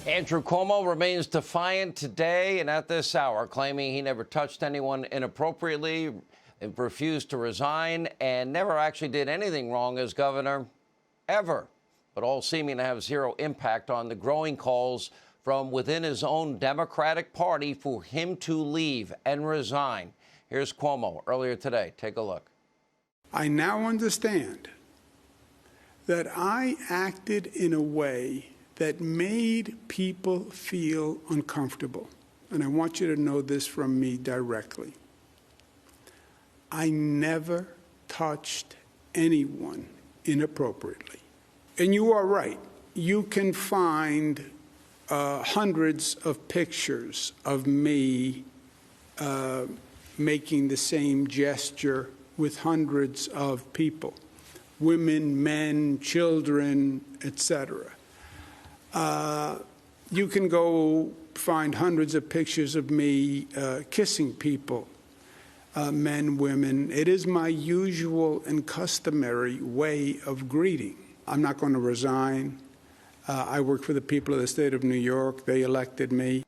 Andrew Cuomo remains defiant today and at this hour, claiming he never touched anyone inappropriately, refused to resign, and never actually did anything wrong as governor, ever. But all seeming to have zero impact on the growing calls from within his own Democratic Party for him to leave and resign. Here's Cuomo earlier today. Take a look. I now understand that I acted in a way that made people feel uncomfortable. And I want you to know this from me directly. I never touched anyone inappropriately. And you are right. You can find hundreds of pictures of me making the same gesture with hundreds of people, women, men, children, etc. You can go find hundreds of pictures of me kissing people, men, women. It is my usual and customary way of greeting. I'm not going to resign. I work for the people of the state of New York. They elected me.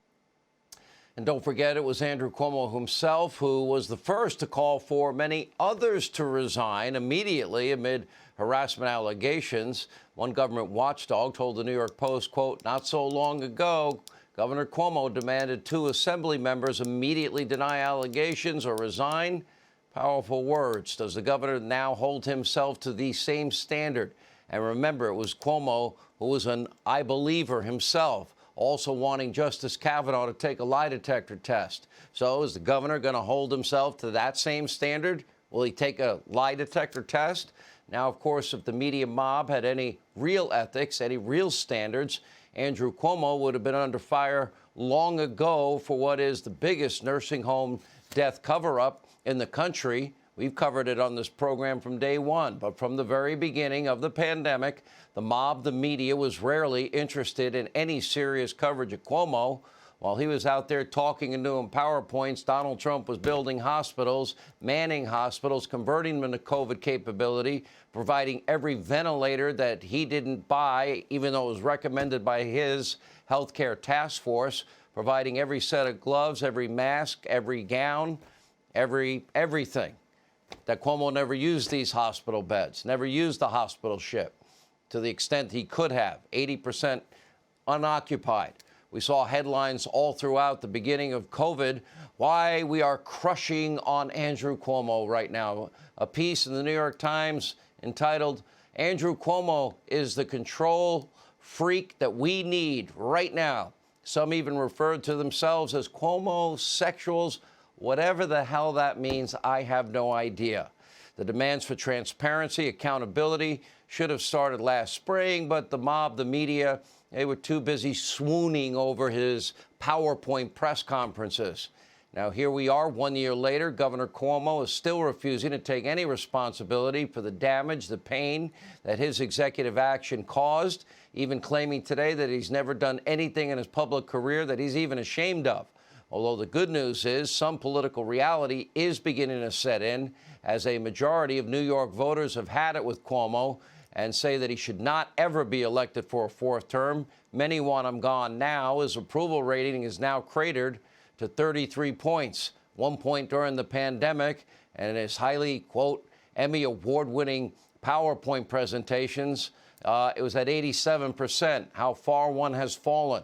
And don't forget, it was Andrew Cuomo himself who was the first to call for many others to resign immediately amid harassment allegations. One government watchdog told the New York Post, quote, "Not so long ago, Governor Cuomo demanded 2 assembly members immediately deny allegations or resign." Powerful words. Does the governor now hold himself to the same standard? And remember, it was Cuomo who was an I believer himself, also wanting Justice Kavanaugh to take a lie detector test. So is the governor going to hold himself to that same standard? Will he take a lie detector test? Now, of course, if the media mob had any real ethics, any real standards, Andrew Cuomo would have been under fire long ago for what is the biggest nursing home death cover-up in the country. We've covered it on this program from day one, but from the very beginning of the pandemic, the mob, the media, was rarely interested in any serious coverage of Cuomo. While he was out there talking and doing PowerPoints, Donald Trump was building hospitals, manning hospitals, converting them into COVID capability, providing every ventilator that he didn't buy, even though it was recommended by his healthcare task force, providing every set of gloves, every mask, every gown, everything. That Cuomo never used these hospital beds, never used the hospital ship to the extent he could have, 80% unoccupied. We saw headlines all throughout the beginning of COVID, why we are crushing on Andrew Cuomo right now. A piece in the New York Times entitled, "Andrew Cuomo is the control freak that we need right now." Some even referred to themselves as Cuomo sexuals. Whatever the hell that means, I have no idea. The demands for transparency, accountability should have started last spring, but the mob, the media, they were too busy swooning over his PowerPoint press conferences. Now, here we are 1 year later. Governor Cuomo is still refusing to take any responsibility for the damage, the pain that his executive action caused, even claiming today that he's never done anything in his public career that he's even ashamed of. Although the good news is some political reality is beginning to set in, as a majority of New York voters have had it with Cuomo and say that he should not ever be elected for a 4th term. Many want him gone now. His approval rating is now cratered to 33 points, 1 point during the pandemic, and his highly, quote, Emmy award-winning PowerPoint presentations, it was at 87%. How far one has fallen.